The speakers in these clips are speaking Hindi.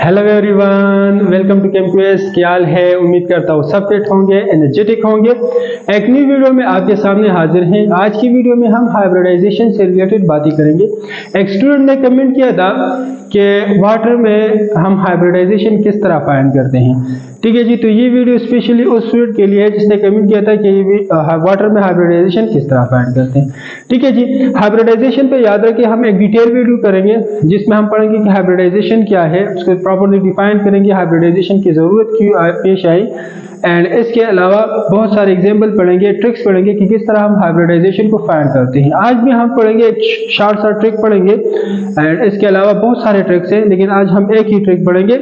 Hello everyone, welcome to ChemQuest. क्या हाल है? उम्मीद करता हूँ सब फिट होंगे, एनर्जेटिक होंगे। एक न्यू वीडियो में आपके सामने हाजिर हैं। आज की वीडियो में हम हाइब्रिडाइजेशन से रिलेटेड बातें करेंगे। एक स्टूडेंट ने कमेंट किया था कि वाटर में हम हाइब्रिडाइजेशन किस तरह फाइंड करते हैं। ठीक है जी, तो ये वीडियो स्पेशली उस स्टूडेंट के लिए है जिसने कमेंट किया था कि वाटर में हाइब्रिडाइजेशन किस तरह फाइंड करते हैं। ठीक है जी, हाइब्रिडाइजेशन पे याद रखिए हम एक डिटेल वीडियो करेंगे जिसमें हम पढ़ेंगे कि हाइब्रिडाइजेशन क्या है, उसको प्रॉपर्ली डिफाइन करेंगे, हाइब्रिडाइजेशन की जरूरत क्यों पेश आई, एंड इसके अलावा बहुत सारे एग्जाम्पल पढ़ेंगे, ट्रिक्स पढ़ेंगे कि किस तरह हम हाइब्रिडाइजेशन को फाइंड करते हैं। आज भी हम पढ़ेंगे एक शॉर्ट सा ट्रिक पढ़ेंगे, एंड इसके अलावा बहुत सारे ट्रिक्स हैं, लेकिन आज हम एक ही ट्रिक पढ़ेंगे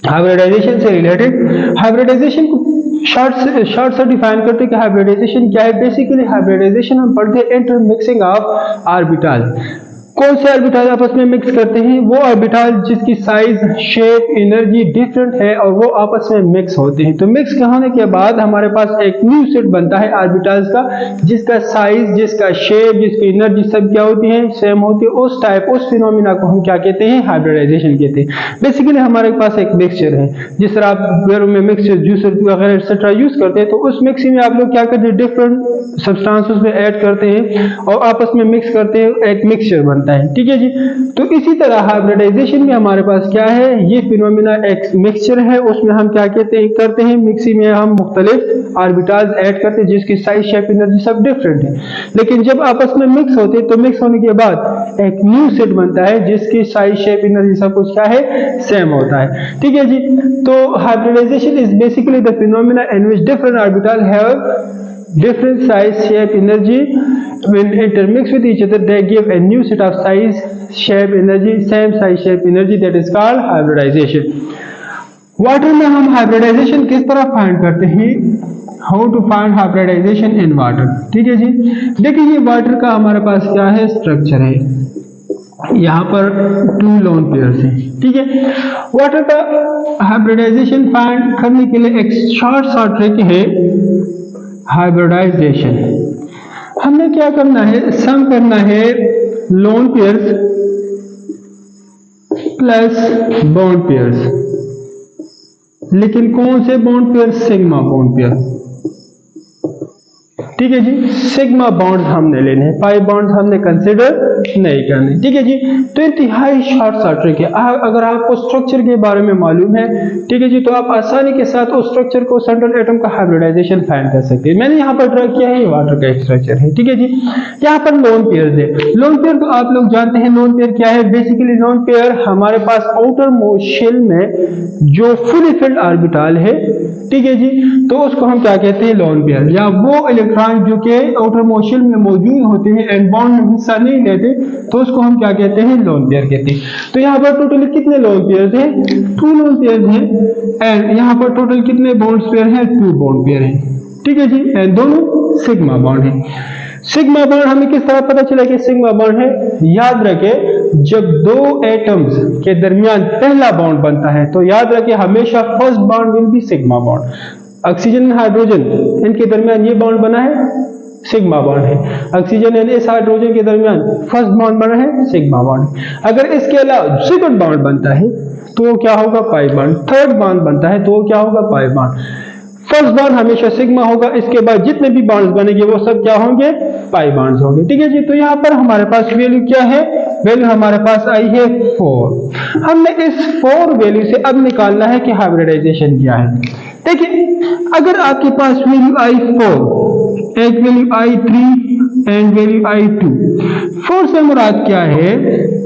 हाइब्रिडाइजेशन से रिलेटेड। हाइब्रिडाइजेशन को शॉर्ट से डिफाइन करते हैं कि हाइब्रिडाइजेशन क्या है। बेसिकली हाइब्रिडाइजेशन हम पढ़ते हैं इंटरमिक्सिंग ऑफ ऑर्बिटल। कौन से ऑर्बिटल आपस में मिक्स करते हैं? वो ऑर्बिटल जिसकी साइज, शेप, एनर्जी डिफरेंट है और वो आपस में मिक्स होते हैं। तो मिक्स होने के बाद हमारे पास एक न्यू सेट बनता है ऑर्बिटल्स का, जिसका साइज, जिसका शेप, जिसकी एनर्जी सब क्या होती है, सेम होती है। उस टाइप, उस फिनोमिना को हम क्या कहते हैं? हाइब्रिडाइजेशन कहते हैं। बेसिकली हमारे पास एक मिक्सचर है, जिस तरह आप घरों में मिक्सचर, जूसर वगैरह एक्सेट्रा यूज करते हैं, तो उस मिक्सिंग में आप लोग क्या करते हैं? डिफरेंट सब्सटेंसेस में ऐड करते हैं और आपस में मिक्स करते हैं, एक मिक्सचर बनता है। ठीक है जी, तो इसी तरह हाइब्रिडाइजेशन में हमारे पास क्या है? ये फिनोमिना एक मिक्सचर है, उसमें हम क्या कहते हैं? करते हैं मिक्सिंग में हम मुख्तलिफ ऑर्बिटल्स ऐड करते हैं जिसकी साइज, शेप, एनर्जी सब डिफरेंट है। लेकिन जब आपस में मिक्स होते हैं तो मिक्स होने के बाद एक न्यू सेट बनता है जिसकी साइज, शेप, एनर्जी सब कुछ क्या है? सेम होता है। ठीक है जी, तो hybridization is basically the phenomena in which different orbital have different size, shape, energy. When intermix with each other, they give a new set of size, shape, energy, same size, shape, energy. That is called hybridization. Water में हम हाइब्रिडाइजेशन किस तरह फाइंड करते हैं? How to find hybridization in water. ठीक है जी, देखिए ये वाटर का हमारे पास क्या है? स्ट्रक्चर है। यहाँ पर टू लोन पेयर्स हैं। ठीक है, वाटर का हाइब्रिडाइजेशन फाइंड करने के लिए एक शॉर्ट ट्रिक है हाइब्रिडाइजेशन। हमने क्या करना है? सम करना है lone pairs plus bond pairs. लेकिन कौन से bond pairs? Sigma bond pair. ठीक है जी, सिग्मा बॉन्ड्स हमने लेने हैं, पाई बॉन्ड्स हमने कंसिडर नहीं करने। ठीक है जी, तो इंतहाई शॉर्ट सा ट्रिक है। अगर आपको स्ट्रक्चर के बारे में मालूम है, ठीक है जी, तो आप आसानी के साथ उस स्ट्रक्चर को, सेंट्रल एटम का हाइब्रिडाइजेशन फाइंड कर सकते हैं। मैंने यहाँ पर ड्रा किया है, वाटर का एक स्ट्रक्चर है। ठीक है जी, यहाँ पर लोन पेयर है। लोन पेयर तो आप लोग जानते हैं, लोन पेयर क्या है? बेसिकली लोन पेयर हमारे पास आउटर मोस्ट शेल में जो फुली फिल्ड ऑर्बिटल है, ठीक है जी, तो उसको हम क्या कहते हैं? Lone pair. या वो इलेक्ट्रॉन जो कि आउटर मोस्ट शेल में मौजूद होते हैं एंड बॉन्ड में हिस्सा नहीं लेते, तो उसको हम क्या कहते हैं? लोन पेयर कहते हैं। तो यहाँ पर टोटल कितने लोन पेयर हैं? 2 लोन पेयर हैं। एंड यहाँ पर टोटल कितने बॉन्ड पेयर हैं? 2 बॉन्ड पेयर हैं। ठीक है जी, एंड दोनों सिग्मा बॉन्ड है। सिग्मा बॉन्ड हमें किस तरह पता चला कि सिग्मा बॉन्ड है? याद रखें, जब दो एटम्स के दरमियान पहला बॉन्ड बनता है तो याद रखें हमेशा first bond will be sigma bond. Oxygen और हाइड्रोजन, इनके दरमियान ये बॉन्ड बना है, सिग्मा बॉन्ड है। ऑक्सीजन और इस हाइड्रोजन के दरमियान फर्स्ट बॉन्ड बना है, सिग्मा बॉन्ड। अगर इसके अलावा सेकंड बॉन्ड बनता है तो वो क्या होगा? Pi bond. थर्ड बॉन्ड बनता है तो वो क्या होगा? Pi bond. फर्स्ट बॉन्ड हमेशा सिग्मा होगा, इसके बाद जितने भी बॉन्ड्स बनेंगे वो सब क्या होंगे? पाई बॉन्ड्स होंगे। ठीक है जी, तो यहाँ पर हमारे पास वैल्यू क्या है? वैल्यू हमारे पास आई है 4। हमने इस 4 वैल्यू से अब निकालना है कि हाइब्रिडाइजेशन क्या है। देखिए, अगर आपके पास वैल्यू आई 4, एक वैल्यू आई 3 एंड वैल्यू आई 2। 4 से मुराद क्या है?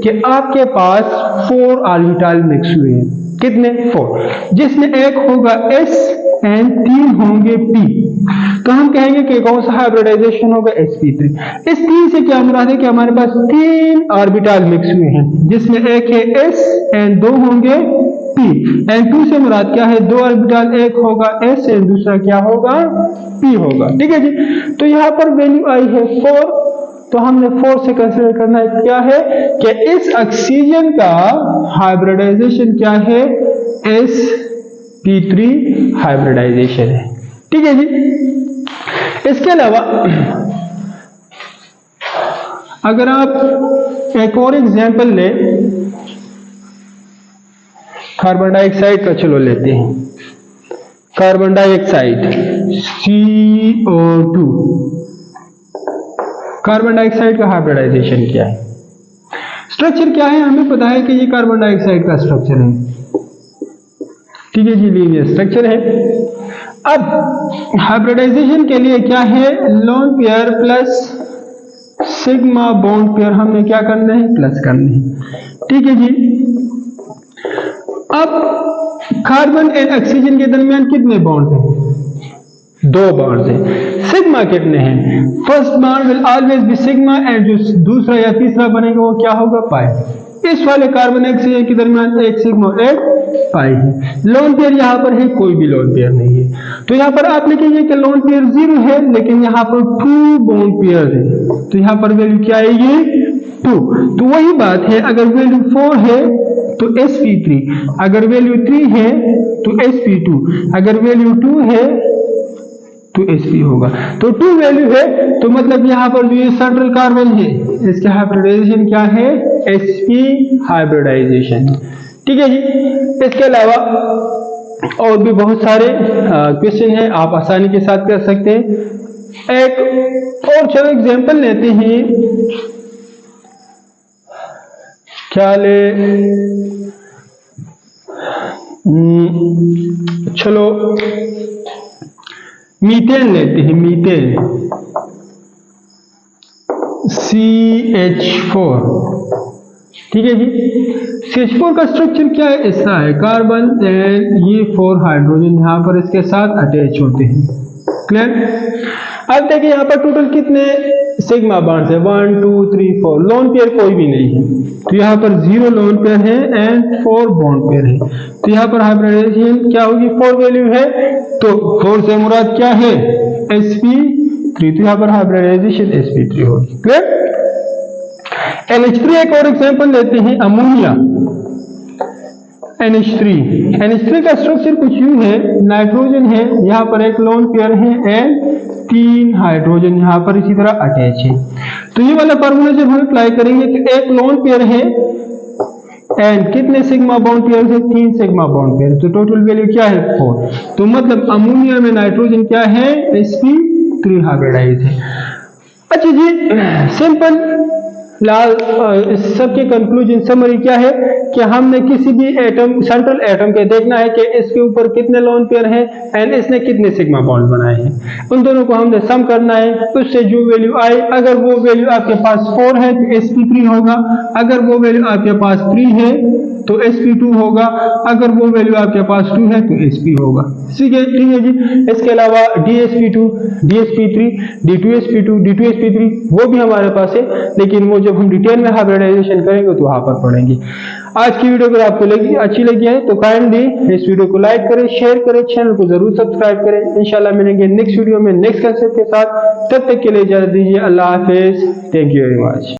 कि आपके पास 4 ऑर्बिटल मिक्स हुए हैं। कितने? 4, जिसमें एक होगा S एंड 3 होंगे P। तो हम कहेंगे कि कौन सा हाइब्रिडाइजेशन होगा? sp3। इस 3 से क्या मुराद है? कि हमारे पास 3 ऑर्बिटल मिक्स हुए हैं, जिसमें एक है S एंड 2 होंगे P। एंड 2 से मुराद क्या है? 2 ऑर्बिटल, एक होगा S एंड दूसरा क्या होगा? P होगा। ठीक है जी, तो यहाँ पर वैल्यू आई है 4, तो हमने 4 से कंसीडर करना है क्या है? कि इस ऑक्सीजन का हाइब्रिडाइजेशन क्या है? sp3 हाइब्रिडाइजेशन है। ठीक है जी, इसके अलावा अगर आप एक और एग्जांपल लें, कार्बन डाइऑक्साइड का चलो लेते हैं, carbon dioxide CO2। Carbon dioxide का हाइब्रिडाइजेशन क्या है, स्ट्रक्चर क्या है, हमें पता है कि ये कार्बन डाइऑक्साइड का स्ट्रक्चर है, ठीक है जी, लीनियर स्ट्रक्चर है। अब हाइब्रिडाइजेशन के लिए क्या है, lone pair plus sigma bond pair हमने क्या करना है, प्लस करना है, ठीक है जी। अब कार्बन एंड ऑक्सीजन के दरमियान कितने बॉन्ड हैं, 2 बॉन्ड हैं। सिग्मा कितने हैं, first bond will always be sigma and जो दूसरा या तीसरा बनेगा वो क्या होगा, पाई। इस वाले कार्बन ऑक्सीजन के दरमियान एक सिग्मा और एक पाई है। लोन पेयर यहाँ पर है, कोई भी लोन पेयर नहीं है, तो यहाँ पर आप लिखेंगे कि लोन पेयर 0 है, लेकिन यहाँ पर 2 बॉन्ड पेयर है, तो यहाँ पर वैल्यू क्या आएगी, 2। तो वही बात है, अगर वैल्यू 4 है तो sp3, अगर वैल्यू 3 है तो sp2, अगर वैल्यू 2 है तो sp होगा। तो 2 वैल्यू है, तो मतलब यहाँ पर जो ये सेंट्रल कार्बन है इसका हाइब्रिडाइजेशन क्या है, sp हाइब्रिडाइजेशन, ठीक है जी। इसके अलावा और भी बहुत सारे क्वेश्चन हैं, आप आसानी के साथ कर सकते हैं। एक और चलो एग्जांपल लेते हैं, क्या ले, चलो मीथेन लेते हैं, मीथेन CH4, ठीक है जी। CH4 का स्ट्रक्चर क्या है, ऐसा है, कार्बन एंड ये 4 हाइड्रोजन यहाँ पर इसके साथ अटैच होते हैं, क्लियर। अब देखिए यहाँ पर टोटल कितने सिग्मा बॉन्ड्स है, 1 2 3 4, लोन पेयर कोई भी नहीं है, तो यहाँ पर 0 लोन पेयर है एंड 4 बॉन्ड पेयर है, तो यहाँ पर हाइब्रिडाइजेशन क्या होगी, 4 वैल्यू है, तो 4 से मुराद क्या है, sp3, तो यहाँ पर हाइब्रिडाइजेशन sp3 होगी, क्लियर। NH3 एक और एग्जांपल लेते हैं, अमोनिया NH3 का स्ट्रक्चर कुछ यूं है, नाइट्रोजन है, यहाँ पर एक लोन पेयर है एंड 3 हाइड्रोजन यहाँ पर इसी तरह अटैच है। तो ये वाला फार्मूला जब हम अप्लाई करेंगे तो एक लोन पेयर है एंड कितने सिग्मा बॉन्ड पेयर है, 3 सिग्मा बॉन्ड पेयर, तो टोटल वैल्यू क्या है, 4। तो मतलब अमोनिया में नाइट्रोजन क्या है, sp3 हाइब्रिडाइज है। अच्छा जी, सिंपल लाल इस सब के कंक्लूजन समरी क्या है कि हमने किसी भी एटम, सेंट्रल एटम के देखना है कि इसके ऊपर कितने लोन पेयर हैं एंड इसने कितने सिग्मा बॉन्ड बनाए हैं, उन दोनों को हमने सम करना है, उससे जो वैल्यू आए, अगर वो वैल्यू आपके पास 4 है तो sp3 होगा, अगर वो वैल्यू आपके पास 3 है तो sp2 होगा, अगर वो वैल्यू आपके पास 2 है तो sp होगा, ठीक है जी। इसके अलावा dsp2, dsp3, d2sp2, d2sp3 वो भी हमारे पास है, लेकिन वो जब हम डिटेल में हाइब्रिडाइजेशन करेंगे तो वहां पर पढ़ेंगे। आज की वीडियो अगर आपको अच्छी लगी है तो काइंडली इस वीडियो को लाइक करें, शेयर करें, चैनल को जरूर सब्सक्राइब करें। इंशाल्लाह मिलेंगे नेक्स्ट वीडियो में नेक्स्ट कंसेप्ट के साथ, तब तक के लिए इजाजत दीजिए, अल्लाह हाफिज, थैंक यू वेरी मच।